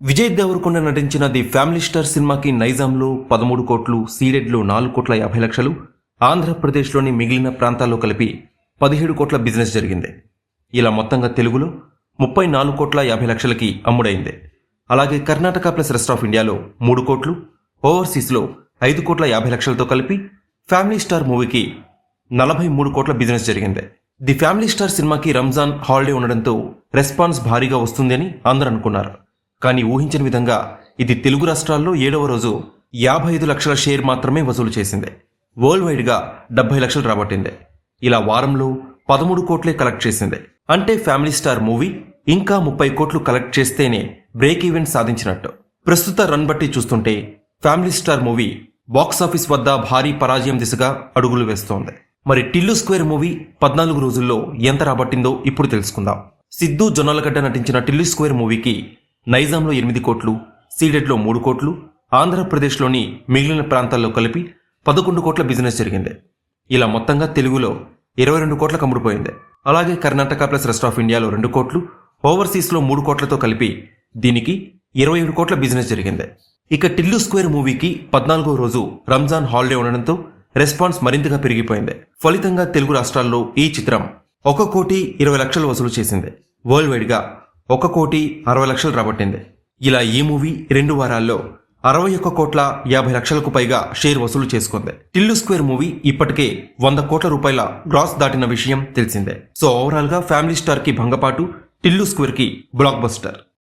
విజయ్ దేవరకొండ నటించిన the family star సినిమాకి నైజాంలో 13 కోట్లు, సీడెడ్లో 4,50,00,000, ఆంధ్రప్రదేశ్లోని మిగిలిన ప్రాంతాల్లో కలిపి 17 కోట్ల బిజినెస్ జరిగింది. ఇలా మొత్తంగా తెలుగులో 34,50,00,000కి అమ్ముడైంది. అలాగే కర్ణాటక ప్లస్ రెస్ట్ ఆఫ్ ఇండియాలో 3 కోట్లు, ఓవర్సీస్లో 5,50,00,000తో కలిపి ఫ్యామిలీ స్టార్ మూవీకి 43 కోట్ల బిజినెస్ జరిగింది. ది ఫ్యామిలీ స్టార్ సినిమాకి రంజాన్ హాలిడే ఉండడంతో రెస్పాన్స్ భారీగా వస్తుందని అందరూ అనుకున్నారు. కానీ ఊహించిన విధంగా ఇది తెలుగు రాష్ట్రాల్లో 7వ రోజు 55 లక్షల షేర్ మాత్రమే వసూలు చేసింది. వరల్డ్ వైడ్గా 70 లక్షలు రాబట్టింది. ఇలా వారంలో 13 కోట్లే కలెక్ట్ చేసింది. అంటే ఫ్యామిలీ స్టార్ మూవీ ఇంకా 30 కోట్లు కలెక్ట్ చేస్తేనే బ్రేక్ ఈవెన్ సాధించినట్టు. ప్రస్తుత రన్ బట్టి చూస్తుంటే ఫ్యామిలీ స్టార్ మూవీ బాక్సాఫీస్ వద్ద భారీ పరాజయం దిశగా అడుగులు వేస్తోంది. మరి టిల్లు స్క్వేర్ మూవీ 14 రోజుల్లో ఎంత రాబట్టిందో ఇప్పుడు తెలుసుకుందాం. సిద్ధు జొన్నలగడ్డ నటించిన టిల్లు స్క్వేర్ మూవీకి నైజాంలో 8 కోట్లు, సీడెడ్లో 3 కోట్లు, ఆంధ్రప్రదేశ్లోని మిగిలిన ప్రాంతాల్లో కలిపి 11 కోట్ల బిజినెస్ జరిగింది. ఇలా మొత్తంగా తెలుగులో 22 కోట్లకు అమ్ముడుపోయింది. అలాగే కర్ణాటక ప్లస్ రెస్ట్ ఆఫ్ ఇండియాలో 2 కోట్లు, ఓవర్సీస్లో 3 కోట్లతో కలిపి దీనికి 27 కోట్ల బిజినెస్ జరిగింది. ఇక టిల్లు స్క్వేర్ మూవీకి 14వ రోజు రంజాన్ హాలిడే ఉండడంతో రెస్పాన్స్ మరింతగా పెరిగిపోయింది. ఫలితంగా తెలుగు రాష్ట్రాల్లో ఈ చిత్రం 1,20,00,000 వసూలు చేసింది. వరల్డ్ వైడ్గా 1,60,00,000 రాబట్టింది. ఇలా ఈ మూవీ 2 వారాల్లో 61,50,00,000కు పైగా షేర్ వసూలు చేసుకుంది. టిల్లు స్క్వేర్ మూవీ ఇప్పటికే 100 కోట్ల రూపాయల గ్రాస్ దాటిన విషయం తెలిసిందే. సో ఓవరాల్ గా ఫ్యామిలీ స్టార్ కి భంగపాటు, టిల్లు స్క్వేర్ కి బ్లాక్ బస్టర్.